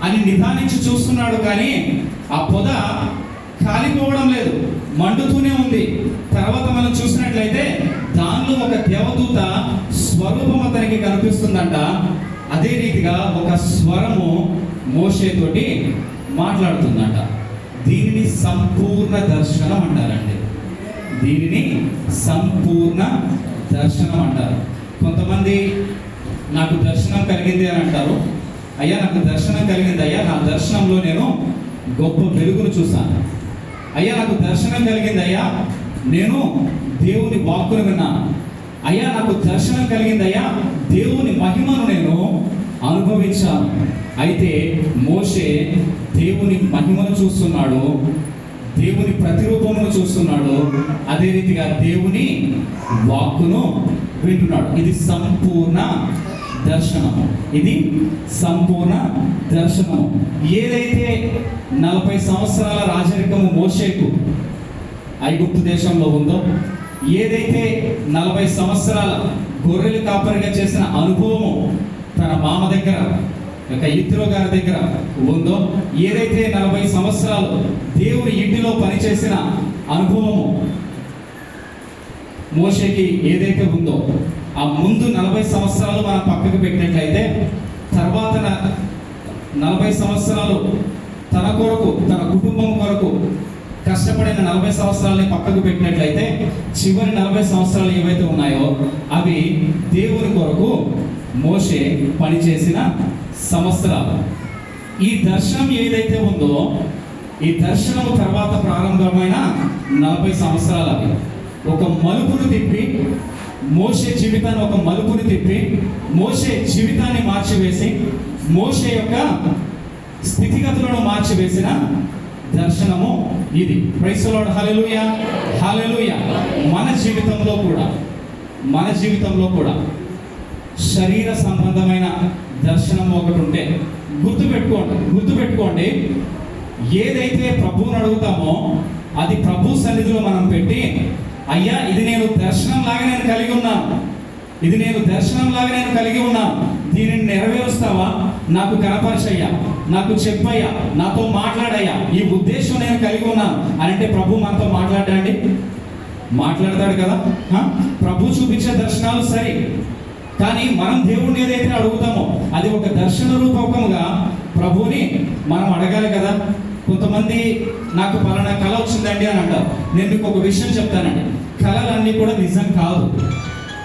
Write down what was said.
అని నిదానించి చూస్తున్నాడు, కానీ ఆ పొద కాలిపోవడం లేదు, మండుతూనే ఉంది. తర్వాత మనం చూసినట్లయితే దానిలో ఒక దేవదూత స్వరూపం అతనికి కనిపిస్తుందంట. అదే రీతిగా ఒక స్వరము మోషేతోటి మాట్లాడుతుందంట. దీనిని సంపూర్ణ దర్శనం అంటారండి. దీనిని సంపూర్ణ దర్శనం అంటారు. కొంతమంది నాకు దర్శనం కలిగింది అని అంటారు. అయ్యా నాకు దర్శనం కలిగింది అయ్యా, నా దర్శనంలో నేను గొప్ప వెలుగును చూశాను. అయ్యా నాకు దర్శనం కలిగింది అయ్యా, నేను దేవుని వాక్కును విన్నాను. అయ్యా నాకు దర్శనం కలిగింది అయ్యా, దేవుని మహిమను నేను అనుభవించాను. అయితే మోషే దేవుని మహిమను చూస్తున్నాడు, దేవుని ప్రతిరూపమును చూస్తున్నాడు, అదే రీతిగా దేవుని వాక్కును వింటున్నాడు. ఇది సంపూర్ణ దర్శనము. ఇది సంపూర్ణ దర్శనము. ఏదైతే 40 సంవత్సరాల రాజరికము మోషేకు ఐగుప్తు దేశంలో ఉందో, ఏదైతే 40 సంవత్సరాల గొర్రెలు కాపరిగా చేసిన అనుభవము తన మామ దగ్గర, ఇత్రో గారి దగ్గర ఉందో, ఏదైతే 40 సంవత్సరాలు దేవుని ఇంటిలో పనిచేసిన అనుభవము మోషేకి ఏదైతే ఉందో, ఆ ముందు 40 సంవత్సరాలు మనం పక్కకు పెట్టినట్లయితే, తర్వాత 40 సంవత్సరాలు తన కొరకు, తన కుటుంబం కొరకు కష్టపడిన 40 సంవత్సరాలని పక్కకు పెట్టినట్లయితే, చివరి 40 సంవత్సరాలు ఏవైతే ఉన్నాయో అవి దేవుని కొరకు మోషే పనిచేసిన సంవత్సరాలు. ఈ దర్శనం ఏదైతే ఉందో, ఈ దర్శనం తర్వాత ప్రారంభమైన 40 సంవత్సరాలు అవి ఒక మలుపును తిప్పి, మోషే జీవితాన్ని ఒక మలుపుని తిప్పి, మోషే జీవితాన్ని మార్చివేసి, మోషే యొక్క స్థితిగతులను మార్చివేసిన దర్శనము ఇది. Praise the Lord. Hallelujah, hallelujah. మన జీవితంలో కూడా శరీర సంబంధమైన దర్శనం ఒకటి ఉంటే గుర్తుపెట్టుకోండి. ఏదైతే ప్రభువుని అడుగుతామో అది ప్రభు సన్నిధిలో మనం పెట్టి, అయ్యా ఇది నేను దర్శనం లాగా నేను కలిగి ఉన్నాను, దీనిని నెరవేరుస్తావా, నాకు కనపరచయ్యా, నాకు చెప్పయ్యా, నాతో మాట్లాడయ్యా, ఈ ఉద్దేశం నేను కలిగి ఉన్నాను అని అంటే ప్రభు మనతో మాట్లాడతాడు కదా. ప్రభు చూపించే దర్శనాలు సరే, కానీ మనం దేవుణ్ణి ఏదైతే అడుగుతామో అది ఒక దర్శన రూపకముగా ప్రభువుని మనం అడగాలి కదా. కొంతమంది నాకు పలానా కళ వచ్చిందండి అని అంటారు. నేను మీకు ఒక విషయం చెప్తానండి, కళలన్నీ కూడా నిజం కాదు.